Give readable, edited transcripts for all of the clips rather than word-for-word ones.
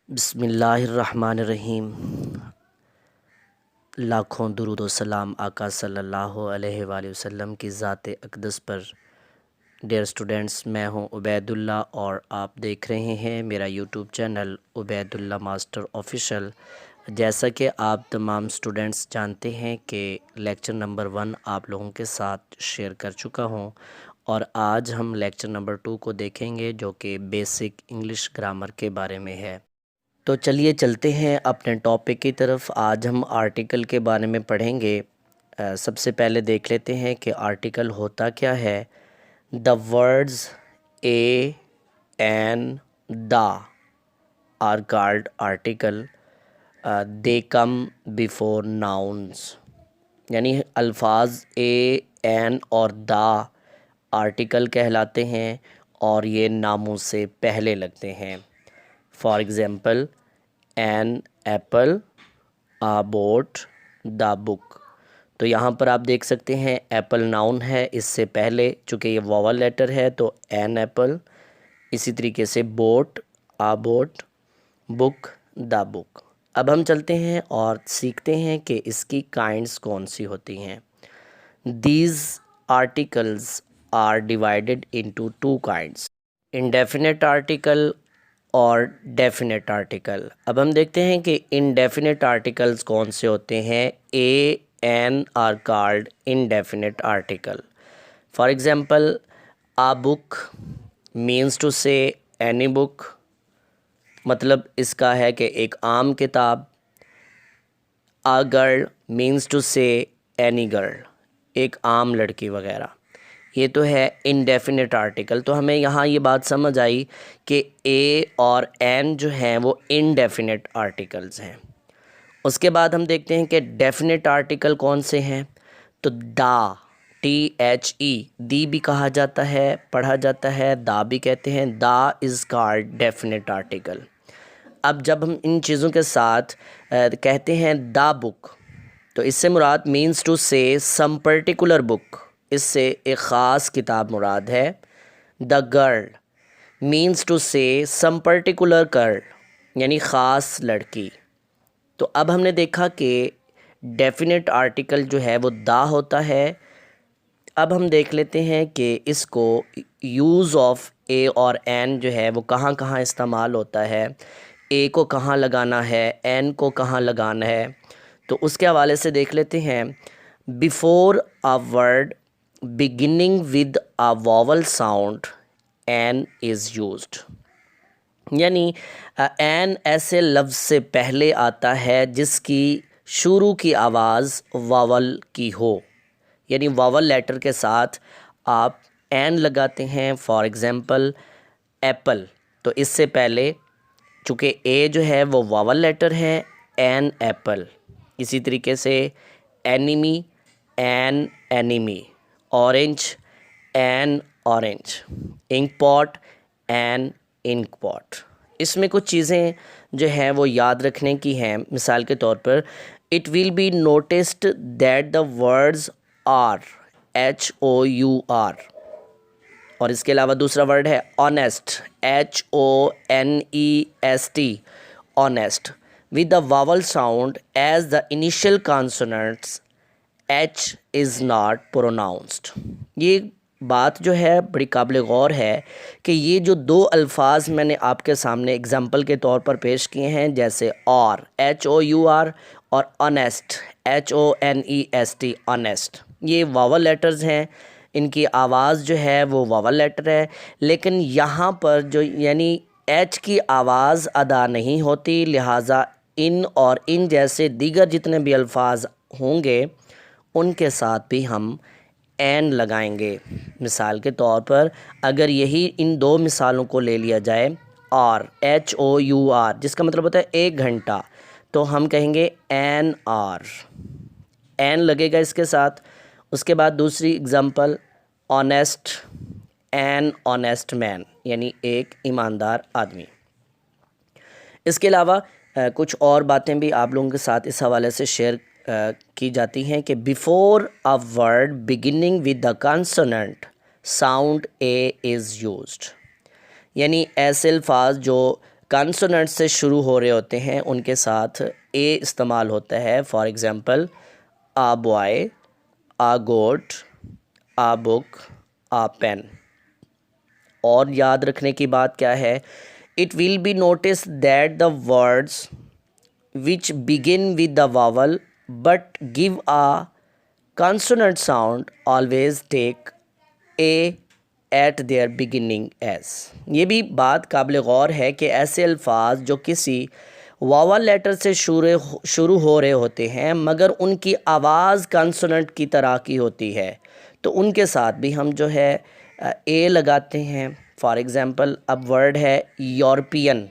بسم اللہ الرحمن الرحیم۔ لاکھوں درود و سلام آقا صلی اللہ علیہ وآلہ وسلم کی ذات اقدس پر۔ ڈیئر اسٹوڈنٹس، میں ہوں عبید اللہ اور آپ دیکھ رہے ہیں میرا یوٹیوب چینل عبید اللہ ماسٹر آفیشیل۔ جیسا کہ آپ تمام اسٹوڈنٹس جانتے ہیں کہ لیکچر نمبر 1 آپ لوگوں کے ساتھ شیئر کر چکا ہوں، اور آج ہم لیکچر نمبر 2 کو دیکھیں گے جو کہ بیسک انگلش گرامر کے بارے میں ہے۔ تو چلیے چلتے ہیں اپنے ٹاپک کی طرف۔ آج ہم آرٹیکل کے بارے میں پڑھیں گے۔ سب سے پہلے دیکھ لیتے ہیں کہ آرٹیکل ہوتا کیا ہے۔ The words a and the are called article. They come before nouns. یعنی الفاظ a, an اور the آرٹیکل کہلاتے ہیں اور یہ ناموں سے پہلے لگتے ہیں۔ For example an apple, a boat, the book۔ تو یہاں پر آپ دیکھ سکتے ہیں ایپل ناؤن ہے، اس سے پہلے چونکہ یہ واول لیٹر ہے تو an ایپل، اسی طریقے سے boat, a boat، book, the book۔ اب ہم چلتے ہیں اور سیکھتے ہیں کہ اس کی کائنڈز کون سی ہوتی ہیں۔ These articles are divided into two kinds: indefinite article اور ڈیفینیٹ آرٹیکل۔ اب ہم دیکھتے ہیں کہ انڈیفینیٹ آرٹیکلز کون سے ہوتے ہیں۔ A an are called indefinite article. For example a book means to say any book, مطلب اس کا ہے کہ ایک عام کتاب۔ A girl means to say any girl, ایک عام لڑکی وغیرہ۔ یہ تو ہے انڈیفینیٹ آرٹیکل۔ تو ہمیں یہاں یہ بات سمجھ آئی کہ اے اور این جو ہیں وہ انڈیفینیٹ آرٹیکلز ہیں۔ اس کے بعد ہم دیکھتے ہیں کہ ڈیفینیٹ آرٹیکل کون سے ہیں۔ تو دا، THE، دی بھی کہا جاتا ہے، پڑھا جاتا ہے، دا بھی کہتے ہیں۔ The is called definite article. اب جب ہم ان چیزوں کے ساتھ کہتے ہیں دا بک، تو اس سے مراد مینس ٹو سے سم پرٹیکولر بک، اس سے ایک خاص کتاب مراد ہے۔ دا گرل مینس ٹو سے سم پرٹیکولر گرل، یعنی خاص لڑکی۔ تو اب ہم نے دیکھا کہ ڈیفینیٹ آرٹیکل جو ہے وہ دا ہوتا ہے۔ اب ہم دیکھ لیتے ہیں کہ اس کو یوز آف اے اور این جو ہے وہ کہاں کہاں استعمال ہوتا ہے، اے کو کہاں لگانا ہے، این کو کہاں لگانا ہے۔ تو اس کے حوالے سے دیکھ لیتے ہیں۔ Before a word beginning with a vowel sound an is used، یعنی این ایسے لفظ سے پہلے آتا ہے جس کی شروع کی آواز واول کی ہو، یعنی واول لیٹر کے ساتھ آپ این لگاتے ہیں۔ فار ایگزامپل ایپل، تو اس سے پہلے چونکہ اے جو ہے وہ واول لیٹر ہے، این ایپل۔ اسی طریقے سے enemy, an enemy. Orange, an orange. Ink pot, an انک پاٹ۔ اس میں کچھ چیزیں جو ہیں وہ یاد رکھنے کی ہیں۔ مثال کے طور پر it will be noticed that the words are, HOUR۔ اور اس کے علاوہ دوسرا ورڈ ہے honest, HONEST، honest, with the vowel sound as the initial consonants H is not pronounced۔ یہ بات جو ہے بڑی قابل غور ہے کہ یہ جو دو الفاظ میں نے آپ کے سامنے اگزامپل کے طور پر پیش کیے ہیں، جیسے اور، HOUR، اور honest، HONEST، honest، یہ واول لیٹرز ہیں، ان کی آواز جو ہے وہ واول لیٹر ہے، لیکن یہاں پر جو یعنی ایچ کی آواز ادا نہیں ہوتی، لہٰذا ان اور ان جیسے دیگر جتنے بھی الفاظ ہوں گے ان کے ساتھ بھی ہم این لگائیں گے۔ مثال کے طور پر اگر یہی ان دو مثالوں کو لے لیا جائے، اور HOUR جس کا مطلب ہوتا ہے 1 گھنٹہ، تو ہم کہیں گے این آر، این لگے گا اس کے ساتھ۔ اس کے بعد دوسری اگزامپل آنیسٹ، این آنیسٹ مین، یعنی ایک ایماندار آدمی۔ اس کے علاوہ کچھ اور باتیں بھی آپ لوگوں کے ساتھ اس حوالے سے شیئر کی جاتی ہیں کہ before a word beginning with the consonant sound A is used، یعنی ایسے الفاظ جو کانسوننٹ سے شروع ہو رہے ہوتے ہیں ان کے ساتھ اے استعمال ہوتا ہے. For example a boy, a goat, a book, a pen. اور یاد رکھنے کی بات کیا ہے, it will be notice that the words which begin with the vowel but give a consonant sound always take a at their beginning as. یہ بھی بات قابل غور ہے کہ ایسے الفاظ جو کسی واول لیٹر سے شروع ہو رہے ہوتے ہیں مگر ان کی آواز کانسوننٹ کی طرح کی ہوتی ہے تو ان کے ساتھ بھی ہم جو ہے اے لگاتے ہیں. فار ایگزامپل اب ورڈ ہے یورپین,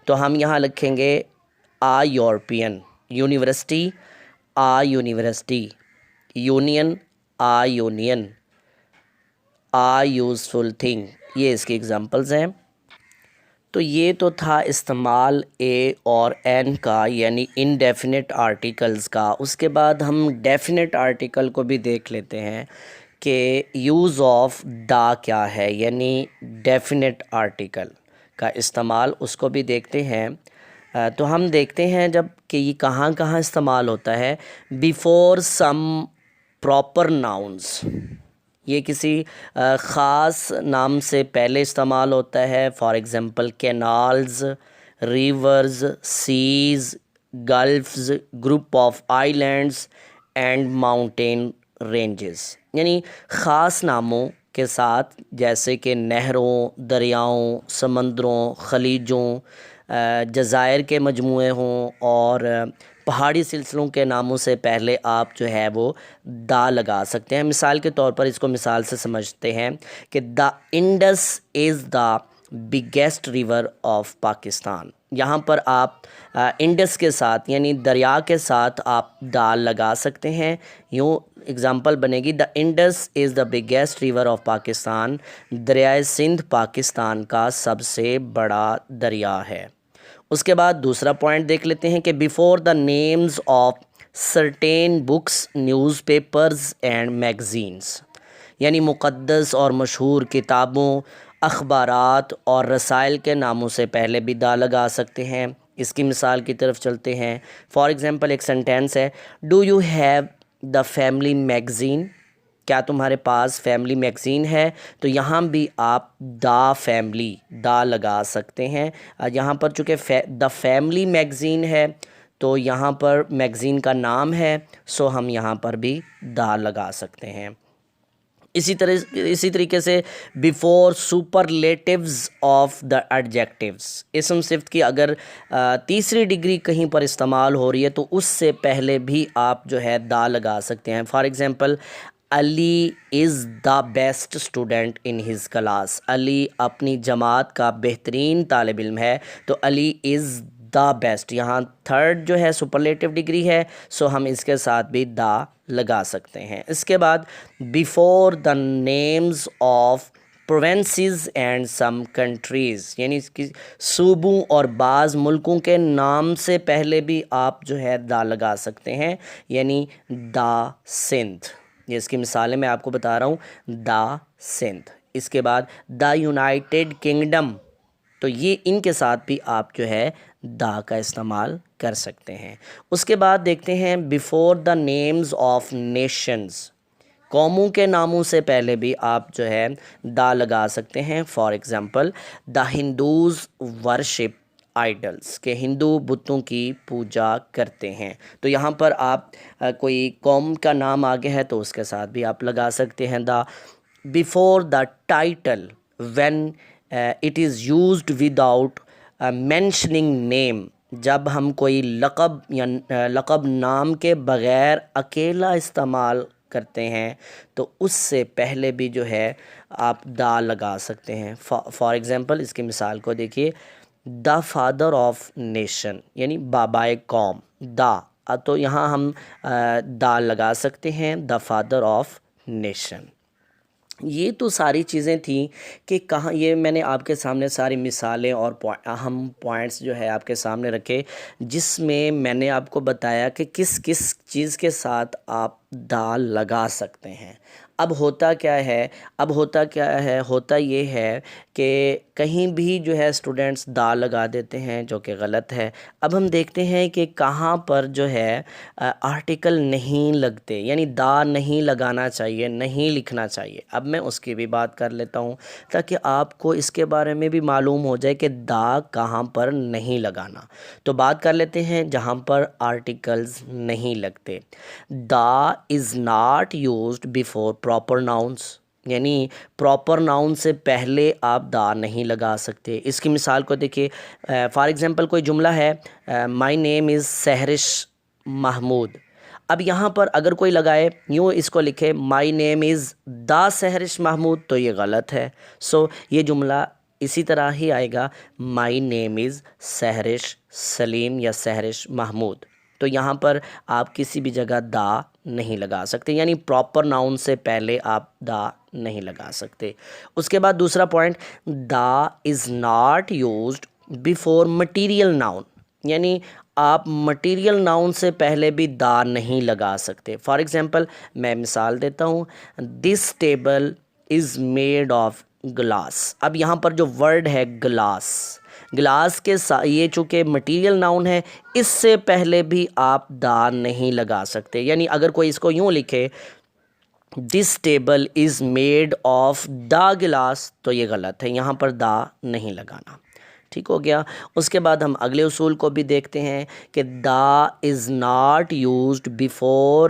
تو ہم یہاں لکھیں گے آ یورپین. یونیورسٹی آ یونیورسٹی. یونین آ یونین. آ یوزفل تھنگ. یہ اس کی ایگزامپلز ہیں. تو یہ تو تھا استعمال اے اور این کا, یعنی انڈیفینٹ آرٹیکلز کا. اس کے بعد ہم ڈیفینٹ آرٹیکل کو بھی دیکھ لیتے ہیں کہ یوز آف دا کیا ہے, یعنی ڈیفینٹ آرٹیکل کا استعمال, اس کو بھی دیکھتے ہیں. تو ہم دیکھتے ہیں جب کہ یہ کہاں کہاں استعمال ہوتا ہے. بیفور سم پراپر ناؤنز, یہ کسی خاص نام سے پہلے استعمال ہوتا ہے. For example canals, rivers, seas, gulfs, group of islands and mountain ranges. یعنی خاص ناموں کے ساتھ جیسے کہ نہروں, دریاؤں, سمندروں, خلیجوں, جزائر کے مجموعے ہوں, اور پہاڑی سلسلوں کے ناموں سے پہلے آپ جو ہے وہ دا لگا سکتے ہیں. مثال کے طور پر اس کو مثال سے سمجھتے ہیں کہ the Indus is the biggest river of Pakistan. یہاں پر آپ انڈس کے ساتھ یعنی دریا کے ساتھ آپ دا لگا سکتے ہیں. یوں اگزامپل بنے گی, the Indus is the biggest river of Pakistan. دریائے سندھ پاکستان کا سب سے بڑا دریا ہے. اس کے بعد دوسرا پوائنٹ دیکھ لیتے ہیں کہ before the names of certain books, news papers and magazines, یعنی مقدس اور مشہور کتابوں, اخبارات اور رسائل کے ناموں سے پہلے بھی دا لگا سکتے ہیں. اس کی مثال کی طرف چلتے ہیں. فار ایگزامپل ایک سینٹینس ہے, do you have the family magazine, کیا تمہارے پاس فیملی میگزین ہے. تو یہاں بھی آپ دا فیملی دا لگا سکتے ہیں. یہاں پر چونکہ دا فیملی میگزین ہے تو یہاں پر میگزین کا نام ہے, سو ہم یہاں پر بھی دا لگا سکتے ہیں. اسی طریقے سے بیفور سپرلیٹیوز آف دا ایڈجیکٹیوز, اسم صفت کی اگر تیسری ڈگری کہیں پر استعمال ہو رہی ہے تو اس سے پہلے بھی آپ جو ہے دا لگا سکتے ہیں. For example Ali is the best student in his class. Ali اپنی جماعت کا بہترین طالب علم ہے, تو علی از دا بیسٹ. یہاں تھرڈ جو ہے سپرلیٹیو ڈگری ہے, سو ہم اس کے ساتھ بھی دا لگا سکتے ہیں. اس کے بعد before the names of provinces and some countries, یعنی اس کی صوبوں اور بعض ملکوں کے نام سے پہلے بھی آپ جو ہے دا لگا سکتے ہیں, یعنی دا سندھ. یہ اس کی مثالیں میں آپ کو بتا رہا ہوں, دا سندھ. اس کے بعد دا یونائٹڈ کنگڈم, تو یہ ان کے ساتھ بھی آپ جو ہے دا کا استعمال کر سکتے ہیں. اس کے بعد دیکھتے ہیں before the names of nations, قوموں کے ناموں سے پہلے بھی آپ جو ہے دا لگا سکتے ہیں. For example the Hindus worship idols, کہ ہندو بتوں کی پوجا کرتے ہیں. تو یہاں پر آپ کوئی قوم کا نام آگے ہے تو اس کے ساتھ بھی آپ لگا سکتے ہیں the. Before the title when it is used without mentioning name, جب ہم کوئی لقب یا لقب نام کے بغیر اکیلا استعمال کرتے ہیں تو اس سے پہلے بھی جو ہے آپ دا لگا سکتے ہیں. فار ایگزامپل اس کی مثال کو دیکھیے, دا فادر آف نیشن, یعنی بابائے قوم. دا, تو یہاں ہم دا لگا سکتے ہیں, دا فادر آف نیشن. یہ تو ساری چیزیں تھیں کہ کہاں, یہ میں نے آپ کے سامنے ساری مثالیں اور اہم پوائنٹس جو ہے آپ کے سامنے رکھے, جس میں میں نے آپ کو بتایا کہ کس کس چیز کے ساتھ آپ دا لگا سکتے ہیں. اب ہوتا کیا ہے، ہوتا یہ ہے کہ کہیں بھی جو ہے اسٹوڈنٹس دا لگا دیتے ہیں، جو کہ غلط ہے۔ اب ہم دیکھتے ہیں کہ کہاں پر جو ہے آرٹیکل نہیں لگتے، یعنی دا نہیں لگانا چاہیے، نہیں لکھنا چاہیے۔ اب میں اس کی بھی بات کر لیتا ہوں تاکہ آپ کو اس کے بارے میں بھی معلوم ہو جائے کہ دا کہاں پر نہیں لگانا۔ تو بات کر لیتے ہیں جہاں پر آرٹیکلز نہیں لگتے۔ The is not used before proper nouns, یعنی پراپر ناؤن سے پہلے آپ دا نہیں لگا سکتے۔ اس کی مثال کو دیکھیے، فار ایگزامپل کوئی جملہ ہے، مائی نیم از سہرش محمود۔ اب یہاں پر اگر کوئی لگائے، یوں اس کو لکھے مائی نیم از دا سہرش محمود، تو یہ غلط ہے۔ سو یہ جملہ اسی طرح ہی آئے گا، مائی نیم از سہرش سلیم یا سہرش محمود۔ تو یہاں پر آپ کسی بھی جگہ دا نہیں لگا سکتے، یعنی پراپر ناؤن سے پہلے آپ دا نہیں لگا سکتے۔ اس کے بعد دوسرا point, the is not used before material noun, یعنی آپ مٹیریل ناؤن سے پہلے بھی دا نہیں لگا سکتے۔ فار ایگزامپل میں مثال دیتا ہوں، this table is made of glass. اب یہاں پر جو ورڈ ہے گلاس، گلاس کے یہ چونکہ مٹیریل ناؤن ہے، اس سے پہلے بھی آپ دا نہیں لگا سکتے۔ یعنی اگر کوئی اس کو یوں لکھے this table is made of the glass, تو یہ غلط ہے، یہاں پر دا نہیں لگانا۔ ٹھیک ہو گیا۔ اس کے بعد ہم اگلے اصول کو بھی دیکھتے ہیں کہ the is not used before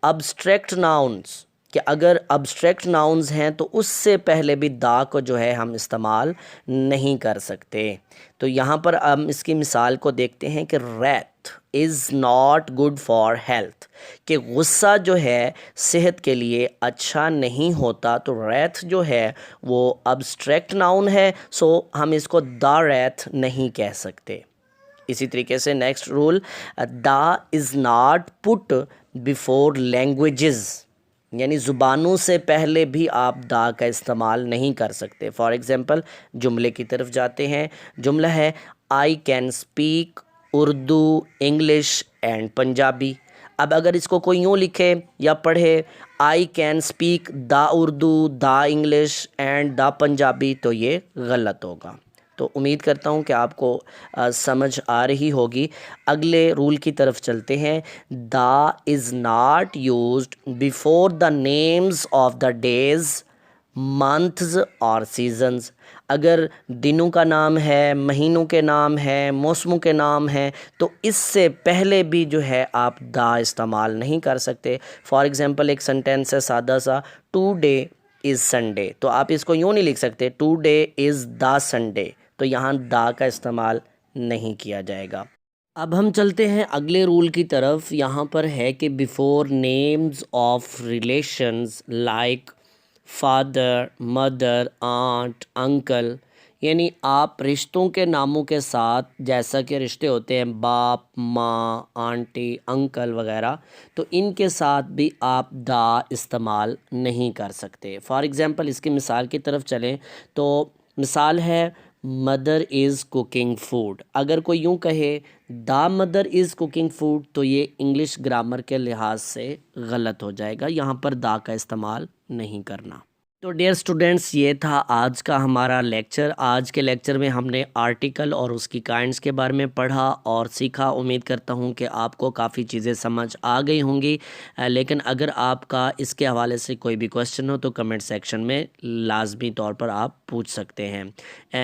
abstract nouns, کہ اگر ابسٹریکٹ ناؤنز ہیں تو اس سے پہلے بھی دا کو جو ہے ہم استعمال نہیں کر سکتے۔ تو یہاں پر ہم اس کی مثال کو دیکھتے ہیں کہ wreath is not good for health, کہ غصہ جو ہے صحت کے لیے اچھا نہیں ہوتا۔ تو ریتھ جو ہے وہ ابسٹریکٹ ناؤن ہے، سو ہم اس کو دا ریتھ نہیں کہہ سکتے۔ اسی طریقے سے next rule, the is not put before languages, یعنی زبانوں سے پہلے بھی آپ دا کا استعمال نہیں کر سکتے۔ فار ایگزامپل جملے کی طرف جاتے ہیں، جملہ ہے I can speak Urdu English and Punjabi. اب اگر اس کو کوئی یوں لکھے یا پڑھے I can speak the Urdu the English and the Punjabi, تو یہ غلط ہوگا۔ تو امید کرتا ہوں کہ آپ کو سمجھ آ رہی ہوگی۔ اگلے رول کی طرف چلتے ہیں، the is not used before the names of the days months اور سیزنز۔ اگر دنوں کا نام ہے، مہینوں کے نام ہے، موسموں کے نام ہیں، تو اس سے پہلے بھی جو ہے آپ دا استعمال نہیں کر سکتے۔ فار ایگزامپل ایک سنٹینس ہے سادہ سا، ٹو ڈے از سنڈے، تو آپ اس کو یوں نہیں لکھ سکتے today is the Sunday, تو یہاں دا کا استعمال نہیں کیا جائے گا۔ اب ہم چلتے ہیں اگلے رول کی طرف۔ یہاں پر ہے کہ before names of relations like father mother aunt uncle, یعنی آپ رشتوں کے ناموں کے ساتھ، جیسا کہ رشتے ہوتے ہیں باپ ماں آنٹی انکل وغیرہ، تو ان کے ساتھ بھی آپ دا استعمال نہیں کر سکتے۔ فار ایگزامپل اس کی مثال کی طرف چلیں تو مثال ہے مدر از کوکنگ فوڈ۔ اگر کوئی یوں کہے the mother is cooking food, تو یہ انگلش گرامر کے لحاظ سے غلط ہو جائے گا، یہاں پر دا کا استعمال نہیں کرنا۔ تو ڈیئر اسٹوڈنٹس، یہ تھا آج کا ہمارا لیکچر۔ آج کے لیکچر میں ہم نے آرٹیکل اور اس کی کائنڈز کے بارے میں پڑھا اور سیکھا۔ امید کرتا ہوں کہ آپ کو کافی چیزیں سمجھ آ گئی ہوں گی، لیکن اگر آپ کا اس کے حوالے سے کوئی بھی کویسچن ہو تو کمنٹ سیکشن میں لازمی طور پر آپ پوچھ سکتے ہیں۔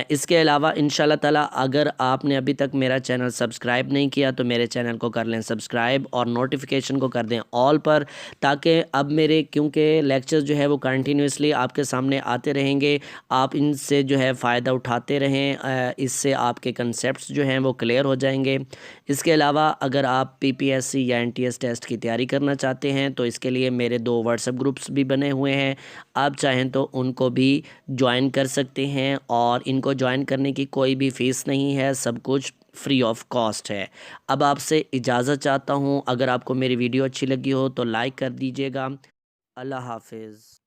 اس کے علاوہ انشاءاللہ تعالیٰ اگر آپ نے ابھی تک میرا چینل سبسکرائب نہیں کیا تو میرے چینل کو کر لیں سبسکرائب اور نوٹیفیکیشن کو کر دیں آل پر، تاکہ اب میرے کیونکہ لیکچر جو ہے وہ کنٹینیوسلی آپ کے سامنے آتے رہیں گے، آپ ان سے جو ہے فائدہ اٹھاتے رہیں، اس سے آپ کے کنسیپٹس جو ہیں وہ کلیئر ہو جائیں گے۔ اس کے علاوہ اگر آپ PPSC یا NTS ٹیسٹ کی تیاری کرنا چاہتے ہیں تو اس کے لیے میرے 2 واٹس ایپ گروپس بھی بنے ہوئے ہیں، آپ چاہیں تو ان کو بھی جوائن کر سکتے ہیں، اور ان کو جوائن کرنے کی کوئی بھی فیس نہیں ہے، سب کچھ فری آف کاسٹ ہے۔ اب آپ سے اجازت چاہتا ہوں، اگر آپ کو میری ویڈیو اچھی لگی ہو تو لائک کر دیجیے گا۔ اللہ حافظ۔